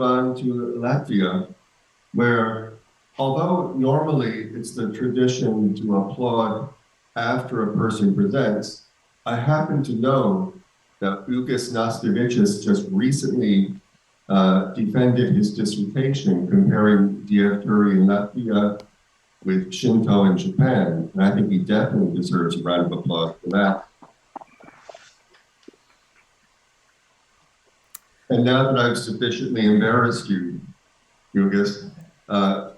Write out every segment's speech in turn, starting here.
on to Latvia, where although normally it's the tradition to applaud after a person presents, I happen to know that Uģis Nastevičs just recently defended his dissertation comparing Dievturi in Latvia with Shinto in Japan. And I think he definitely deserves a round of applause for that. And now that I've sufficiently embarrassed you, Uģis,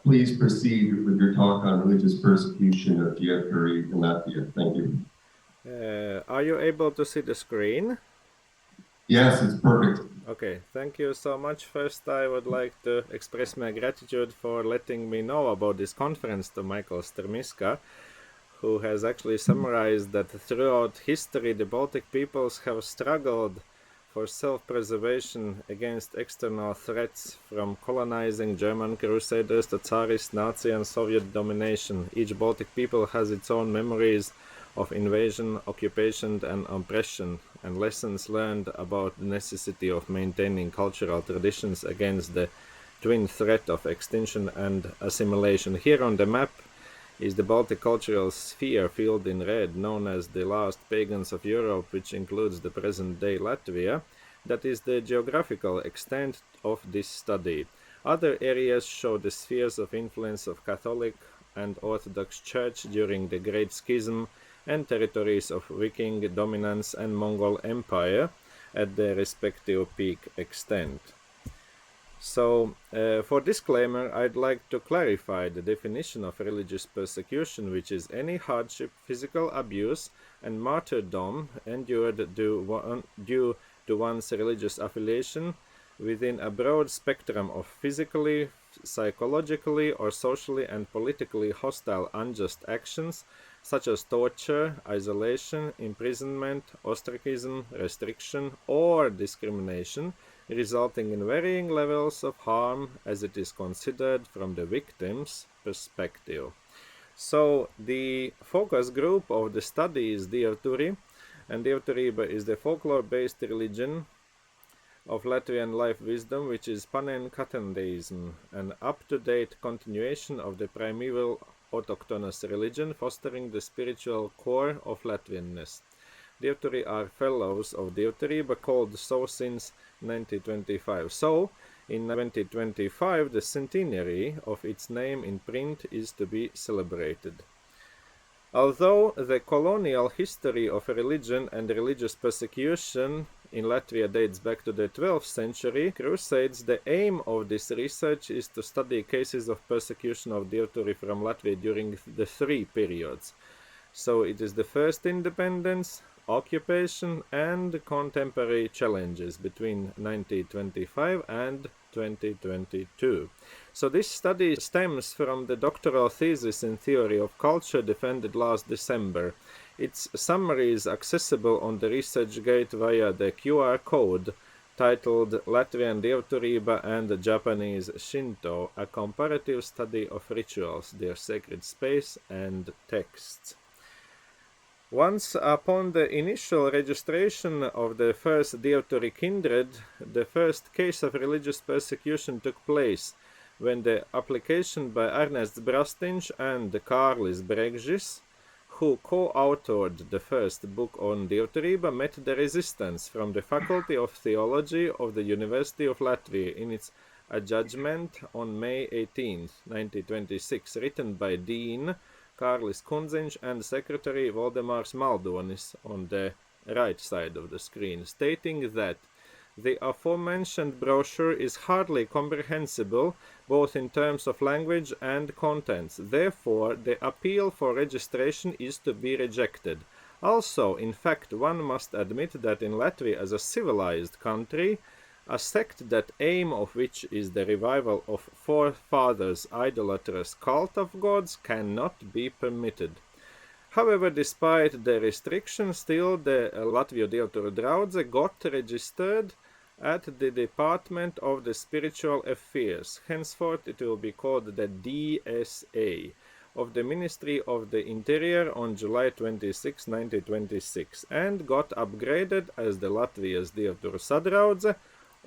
please proceed with your talk on religious persecution of Dievturi in Latvia. Thank you. Are you able to see the screen? Yes, it's perfect. Okay, thank you so much. First, I would like to express my gratitude for letting me know about this conference to Michael Strmiska, who has actually summarized that throughout history the Baltic peoples have struggled for self-preservation against external threats, from colonizing German crusaders to Tsarist, Nazi and Soviet domination. Each Baltic people has its own memories of invasion, occupation and oppression, and lessons learned about the necessity of maintaining cultural traditions against the twin threat of extinction and assimilation. Here on the map is the Baltic cultural sphere filled in red, known as the last pagans of Europe, which includes the present-day Latvia. That is the geographical extent of this study. Other areas show the spheres of influence of Catholic and Orthodox Church during the Great Schism, and territories of Viking dominance and Mongol Empire at their respective peak extent. So, for disclaimer, I'd like to clarify the definition of religious persecution, which is any hardship, physical abuse, and martyrdom endured due to one's religious affiliation within a broad spectrum of physically, psychologically, or socially and politically hostile unjust actions, such as torture, isolation, imprisonment, ostracism, restriction, or discrimination, resulting in varying levels of harm as it is considered from the victim's perspective. So the focus group of the study is Dievturi, and Dievturi is the folklore-based religion of Latvian life wisdom, which is Panenkatendeism, an up-to-date continuation of the primeval autochthonous religion, fostering the spiritual core of Latvianness. Dievturi are fellows of Dievturi, called so since 1925. So, in 2025, the centenary of its name in print is to be celebrated. Although the colonial history of religion and religious persecution in Latvia dates back to the 12th century crusades, the aim of this research is to study cases of persecution of Dievturi from Latvia during the three periods. So it is the first independence, occupation, and contemporary challenges between 1925 and 2022. So this study stems from the doctoral thesis in theory of culture defended last December. Its summary is accessible on the ResearchGate via the QR code titled Latvian Dievturi and Japanese Shinto, a comparative study of rituals, their sacred space and texts. Once upon the initial registration of the first Dievturi kindred, the first case of religious persecution took place when the application by Ernests Brastinš and Kārlis Bregžis, who co-authored the first book on Dievturi, met the resistance from the Faculty of Theology of the University of Latvia in its adjudgment on May 18, 1926, written by Dean Kārlis Kundziņš and Secretary Valdemārs Maldonis on the right side of the screen, stating that the aforementioned brochure is hardly comprehensible both in terms of language and contents. Therefore, the appeal for registration is to be rejected. Also, in fact, one must admit that in Latvia as a civilized country, a sect that aim of which is the revival of forefathers' idolatrous cult of gods cannot be permitted. However, despite the restrictions, still the Latviju Dievturu draudze got registered at the Department of the Spiritual Affairs. Henceforth it will be called the DSA of the Ministry of the Interior on July 26, 1926, and got upgraded as the Latvijas Dievturu sadraudze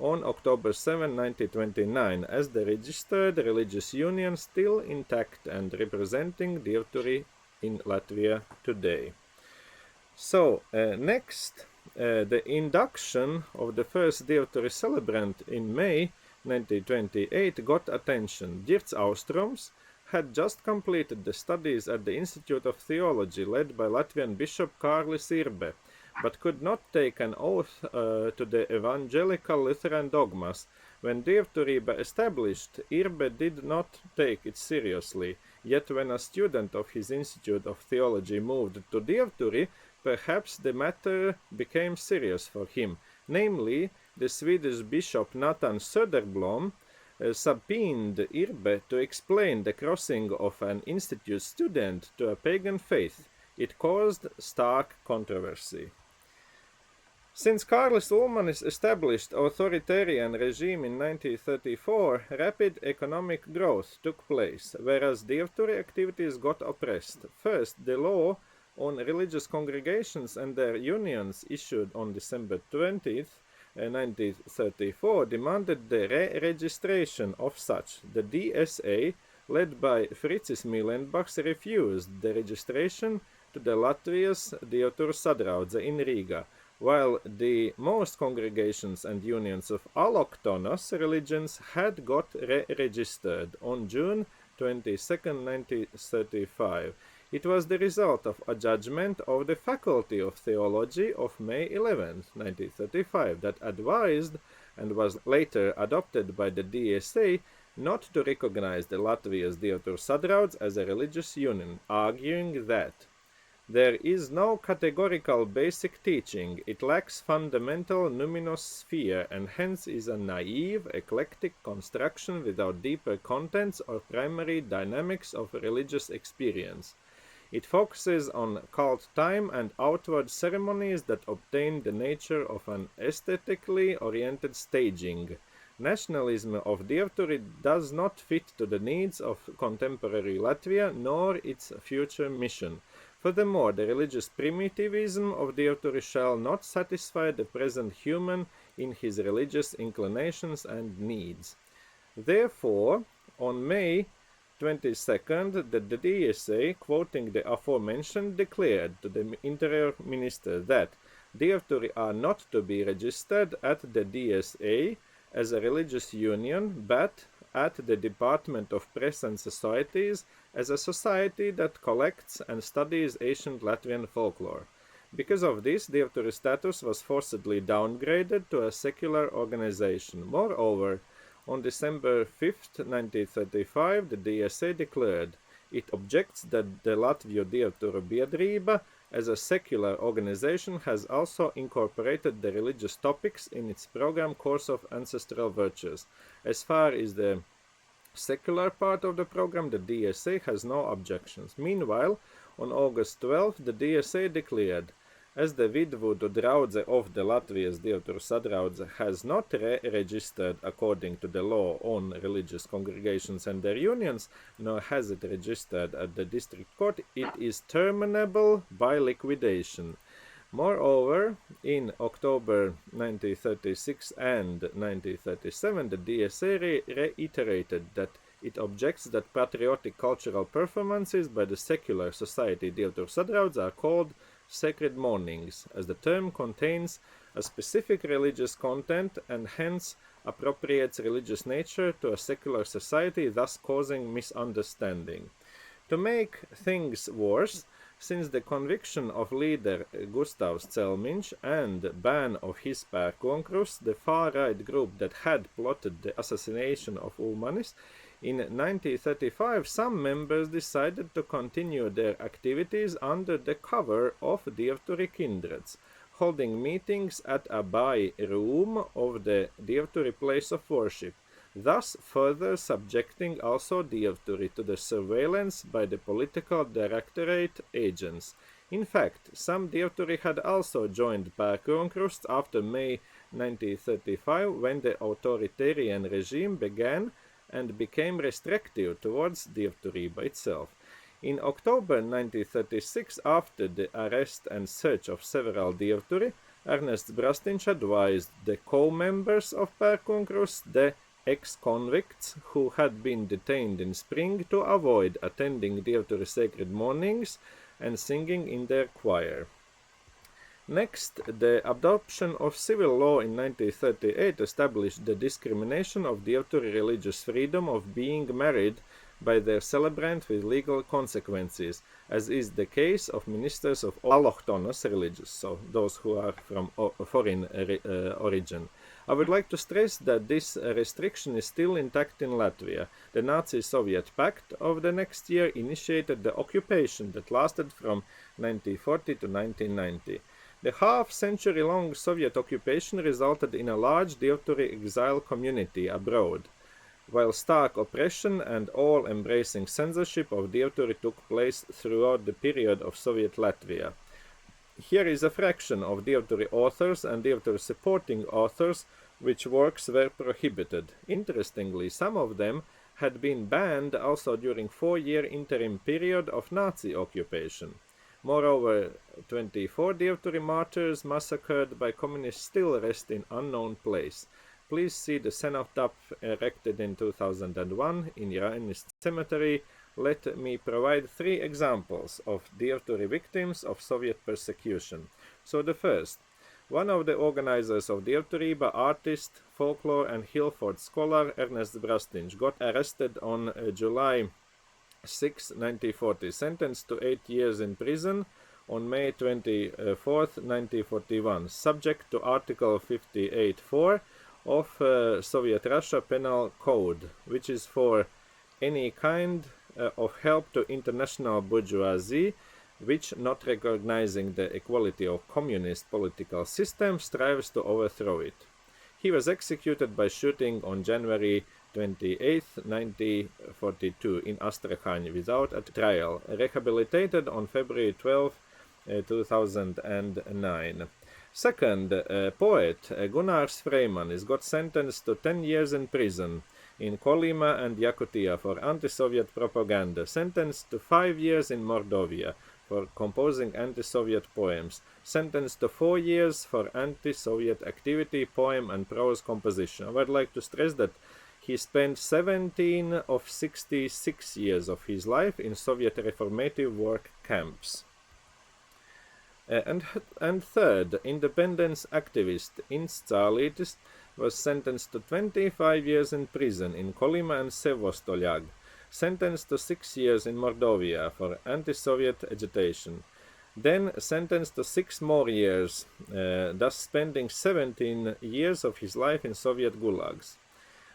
on October 7, 1929, as the registered religious union still intact and representing Dievturi in Latvia today. So, next, the induction of the first Dievturi celebrant in May 1928 got attention. Girts Austrums had just completed the studies at the Institute of Theology led by Latvian Bishop Kārlis Irbe, but could not take an oath to the evangelical Lutheran dogmas. When Dievturi established, Irbe did not take it seriously, yet when a student of his Institute of Theology moved to Dievturi, perhaps the matter became serious for him. Namely, the Swedish bishop Nathan Söderblom subpoenaed Irbe to explain the crossing of an institute student to a pagan faith. It caused stark controversy. Since Kārlis Ulmanis established authoritarian regime in 1934, rapid economic growth took place, whereas Dievturi activities got oppressed. First, the law on religious congregations and their unions issued on December 20th, 1934 demanded the re-registration of such. The DSA, led by Fricis Mīlenbachs, refused the registration to the Latvias Dievturu Sadraudze in Riga, while the most congregations and unions of allochthonous religions had got re-registered on June 22, 1935. It was the result of a judgment of the Faculty of Theology of May 11, 1935, that advised, and was later adopted by the DSA, not to recognize the Latvias Dievturu Sadraudze as a religious union, arguing that there is no categorical basic teaching, it lacks fundamental numinous sphere, and hence is a naive, eclectic construction without deeper contents or primary dynamics of religious experience. It focuses on cult time and outward ceremonies that obtain the nature of an aesthetically oriented staging. Nationalism of Dievturi does not fit to the needs of contemporary Latvia nor its future mission. Furthermore, the religious primitivism of Dievturi shall not satisfy the present human in his religious inclinations and needs. Therefore, on May 22nd, the DSA, quoting the aforementioned, declared to the Interior Minister that Dievturi are not to be registered at the DSA as a religious union, but at the Department of Press and Societies as a society that collects and studies ancient Latvian folklore. Because of this, Dievturi status was forcibly downgraded to a secular organization. Moreover, on December 5, 1935, the DSA declared it objects that the Latviju Dievturu Biedrība, as a secular organization, has also incorporated the religious topics in its program Course of Ancestral Virtues. As far as the secular part of the program, the DSA has no objections. Meanwhile, on August 12, the DSA declared, as the Vidvudu Draudze of the Latvias Dievturu Sadraudze has not registered according to the law on religious congregations and their unions, nor has it registered at the district court, it is terminable by liquidation. Moreover, in October 1936 and 1937, the DSA reiterated that it objects that patriotic cultural performances by the secular society Dievturu Sadraudze are called sacred mornings, as the term contains a specific religious content and hence appropriates religious nature to a secular society, thus causing misunderstanding. To make things worse, since the conviction of leader Gustavs Celmiņš and ban of his pērkonkrus, the far-right group that had plotted the assassination of Ulmanis, in 1935 some members decided to continue their activities under the cover of Dievturi kindreds, holding meetings at a by room of the Dievturi place of worship, thus further subjecting also Dievturi to the surveillance by the political directorate agents. In fact, some Dievturi had also joined pērkonkrust after May 1935, when the authoritarian regime began and became restrictive towards Dievturība itself. In October 1936, after the arrest and search of several Dievturi, Ernests Brastinš advised the co-members of Pērkonkrus, the ex-convicts who had been detained in spring, to avoid attending Dievturi sacred mornings and singing in their choir. Next, the adoption of civil law in 1938 established the discrimination of Dievturi religious freedom of being married by their celebrant with legal consequences, as is the case of ministers of allochthonous religions, so those who are from foreign origin. I would like to stress that this restriction is still intact in Latvia. The Nazi-Soviet Pact of the next year initiated the occupation that lasted from 1940 to 1990. The half-century-long Soviet occupation resulted in a large Dievturi exile community abroad, while stark oppression and all-embracing censorship of Dievturi took place throughout the period of Soviet Latvia. Here is a fraction of Dievturi authors and Dievturi supporting authors which works were prohibited. Interestingly, some of them had been banned also during 4-year interim period of Nazi occupation. Moreover, 24 Dievturi martyrs massacred by communists still rest in unknown place. Please see the cenotaph erected in 2001 in Rainist Cemetery. Let me provide 3 examples of Dievturi victims of Soviet persecution. So the first, one of the organizers of Dievturiba, artist, folklore and Hilford scholar Ernest Brastinš, got arrested on July 6, 1940, sentenced to 8 years in prison on May 24, 1941, subject to Article 58.4 of Soviet Russia Penal Code, which is for any kind of help to international bourgeoisie, which, not recognizing the equality of communist political system, strives to overthrow it. He was executed by shooting on January 28, 1942 in Astrakhan without a trial, rehabilitated on February 12, 2009. Second, poet Gunnars Freimanis got sentenced to 10 years in prison in Kolyma and Yakutia for anti-Soviet propaganda, sentenced to 5 years in Mordovia for composing anti-Soviet poems, sentenced to 4 years for anti-Soviet activity, poem and prose composition. I would like to stress that he spent 17 of 66 years of his life in Soviet reformative work camps. And third, independence activist Ints Cālītis was sentenced to 25 years in prison in Kolyma and Sevostoļag, sentenced to 6 years in Mordovia for anti-Soviet agitation, then sentenced to 6 more years, thus spending 17 years of his life in Soviet gulags.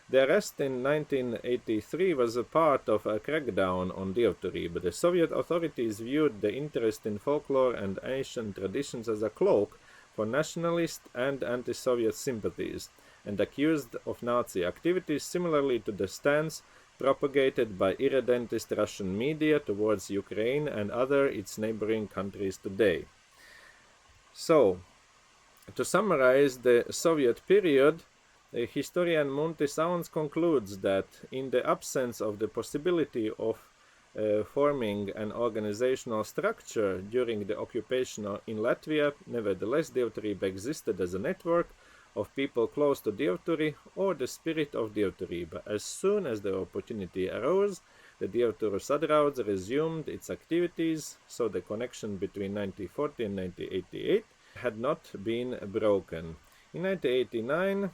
The arrest in 1983 was a part of a crackdown on Dievturi, but the Soviet authorities viewed the interest in folklore and ancient traditions as a cloak for nationalist and anti-Soviet sympathies, and accused of Nazi activities similarly to the stance propagated by irredentist Russian media towards Ukraine and other its neighboring countries today. So, to summarize the Soviet period, historian Munti Sauns concludes that in the absence of the possibility of forming an organizational structure during the occupation in Latvia, nevertheless Dievturiba existed as a network of people close to Dievturi or the spirit of Dievturiba. As soon as the opportunity arose, the Dievturu Sadraudze resumed its activities, so the connection between 1940 and 1988 had not been broken. In 1989,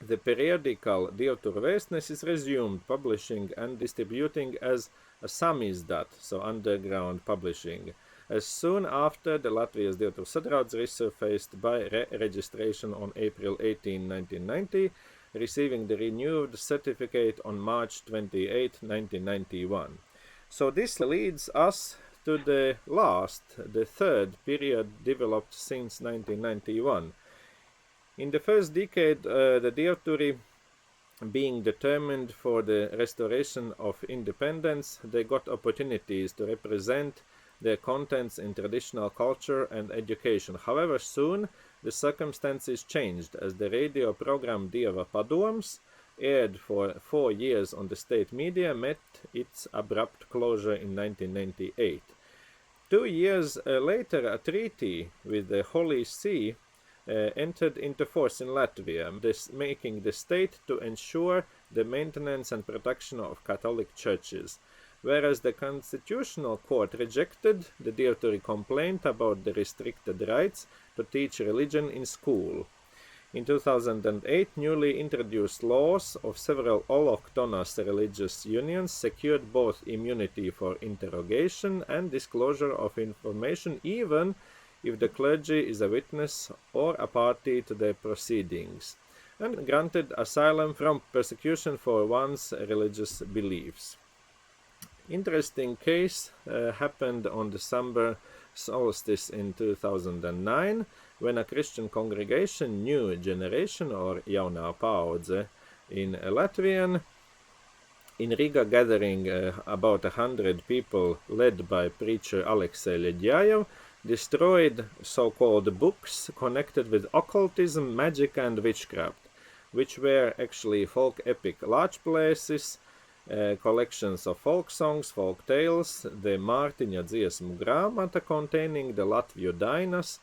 the periodical Dievturu Vēstnesis resumed publishing and distributing as a samizdat, so underground publishing, as soon after the Latvia's Dievturu Sadraudze resurfaced by re-registration on April 18, 1990, receiving the renewed certificate on March 28, 1991. So this leads us to the third period developed since 1991. In the first decade, the Dievturi, being determined for the restoration of independence, they got opportunities to represent their contents in traditional culture and education. However, soon the circumstances changed as the radio program Dieva Padoms, aired for 4 years on the state media, met its abrupt closure in 1998. 2 years later, a treaty with the Holy See entered into force in Latvia, making the state to ensure the maintenance and protection of Catholic churches, whereas the Constitutional Court rejected the Dievturi complaint about the restricted rights to teach religion in school. In 2008, newly introduced laws of several autochthonous religious unions secured both immunity for interrogation and disclosure of information, even if the clergy is a witness or a party to the proceedings, and granted asylum from persecution for one's religious beliefs. Interesting case happened on December solstice in 2009, when a Christian congregation, New Generation or Jaunā paudze in Latvian, in Riga gathering about 100 people led by preacher Alexei Ledyayev, destroyed so-called books connected with occultism, magic and witchcraft, which were actually folk epic large places, collections of folk songs, folk tales, the Mārtiņa dziesmu grāmata containing the Latviju dainas,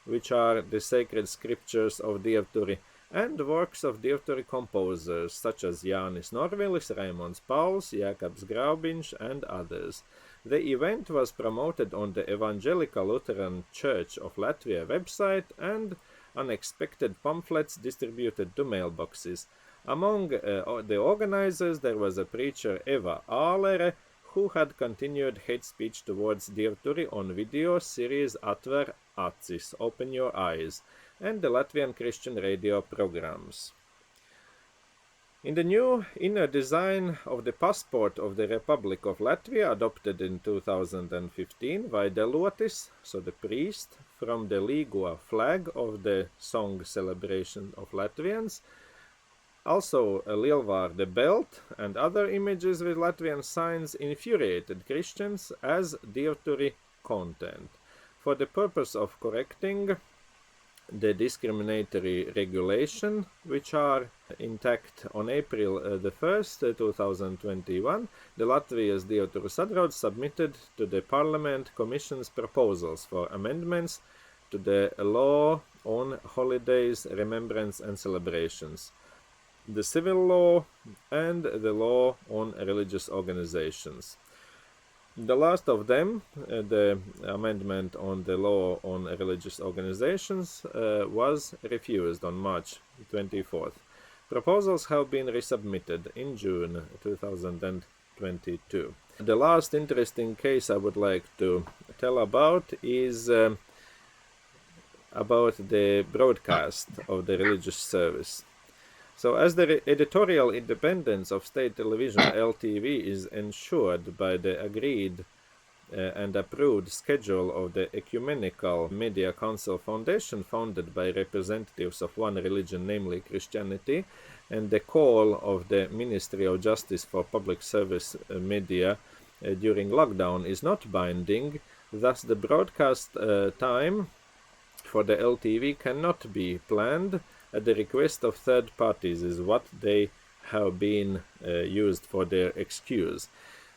which are the sacred scriptures of Dievturi, and works of Dievturi composers such as Jānis Norvilis, Raimonds Pauls, Jēkabs Graubiņš, and others. The event was promoted on the Evangelical Lutheran Church of Latvia website, and unexpected pamphlets distributed to mailboxes. Among the organizers there was a preacher, Eva Ālere, who had continued hate speech towards Dievturi on video series Atver Acis, Open Your Eyes, and the Latvian Christian radio programs. In the new inner design of the passport of the Republic of Latvia, adopted in 2015, Vaidelotis, so the priest, from the Līgo flag of the song celebration of Latvians, also a Lielvārde belt and other images with Latvian signs infuriated Christians as Dievturi content. For the purpose of correcting the discriminatory regulation, which are intact on April the 1st, 2021, the Latvia's Dievturu Sadrauds submitted to the Parliament Commission's proposals for amendments to the law on holidays, remembrance and celebrations, the civil law, and the law on religious organizations. The last of them, the amendment on the law on religious organizations, was refused on March 24th. Proposals have been resubmitted in June 2022. The last interesting case I would like to tell about is about the broadcast of the religious service. So, as the editorial independence of state television LTV is ensured by the agreed and approved schedule of the Ecumenical Media Council Foundation, founded by representatives of one religion, namely Christianity, and the call of the Ministry of Justice for Public Service Media during lockdown is not binding, thus the broadcast time for the LTV cannot be planned at the request of third parties, is what they have been used for their excuse.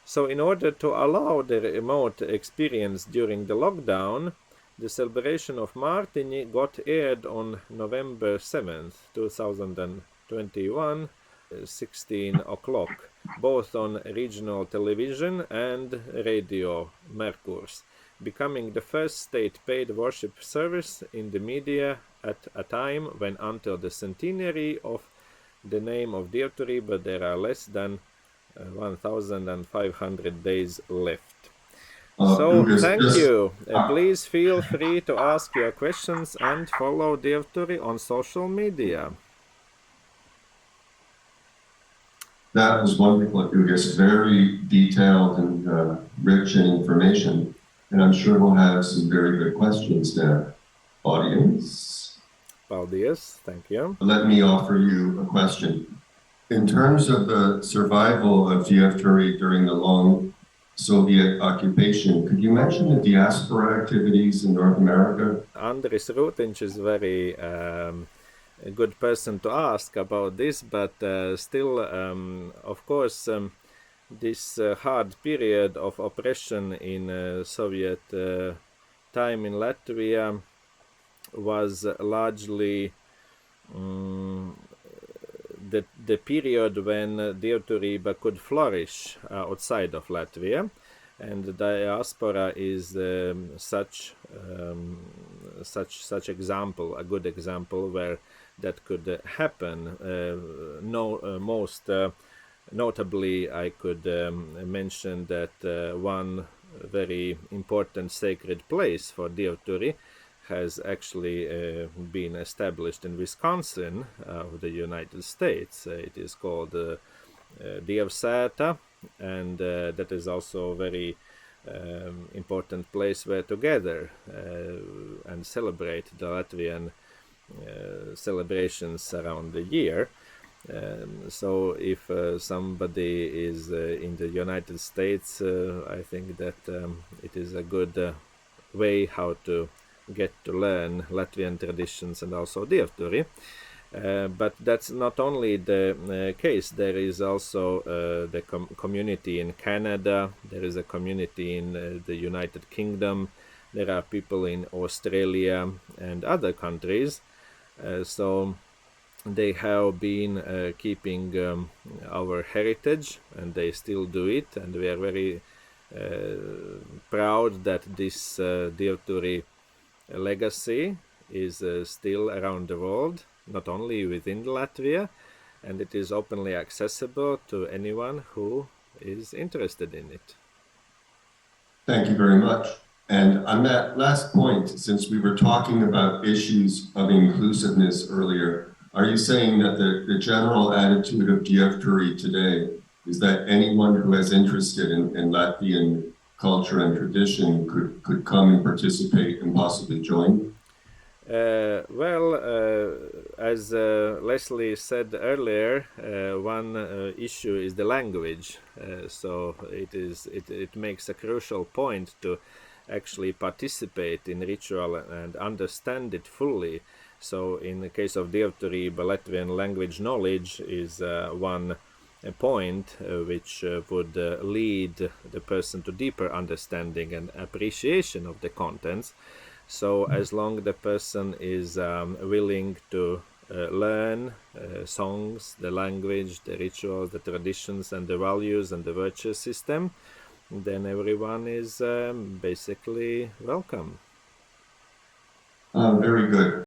So in order to allow the remote experience during the lockdown, the celebration of Mārtiņi got aired on November 7th, 2021, 16 o'clock, both on regional television and radio Merkurs, becoming the first state-paid worship service in the media at a time when, until the centenary of the name of Dievturi, but there are less than 1,500 days left. So, thank you. Please feel free to ask your questions and follow Dievturi on social media. That was wonderful, Uģis. Very detailed and rich in information. And I'm sure we'll have some very good questions there. Audience? Paldies, thank you. Let me offer you a question. In terms of the survival of Dievturi during the long Soviet occupation, could you mention the diaspora activities in North America? Andris Rūtiņš is very a good person to ask about this, but still, of course, this hard period of oppression in Soviet time in Latvia was largely the period when Dievturi could flourish outside of Latvia, and the diaspora is such example, a good example where that could happen. Most notably, I could mention that one very important sacred place for Dievturi has actually been established in Wisconsin of the United States. It is called Dievsēta, and that is also a very important place where to gather and celebrate the Latvian celebrations around the year. So if somebody is in the United States, I think that it is a good way how to get to learn Latvian traditions and also Dievturi. But that's not only the case. There is also the community in Canada. There is a community in the United Kingdom. There are people in Australia and other countries. So they have been keeping our heritage, and they still do it. And we are very proud that this Dievturi legacy is still around the world, not only within Latvia, and it is openly accessible to anyone who is interested in it. Thank you very much. And on that last point, since we were talking about issues of inclusiveness earlier, are you saying that the general attitude of Dievturi today is that anyone who is interested in Latvian culture and tradition could come and participate and possibly join? As Leslie said earlier, one issue is the language. So it makes a crucial point to actually participate in ritual and understand it fully. So in the case of Dievturi, Latvian language knowledge is one point which would lead the person to deeper understanding and appreciation of the contents. So as long the person is willing to learn songs, the language, the rituals, the traditions, and the values and the virtue system, then everyone is basically welcome. Very good.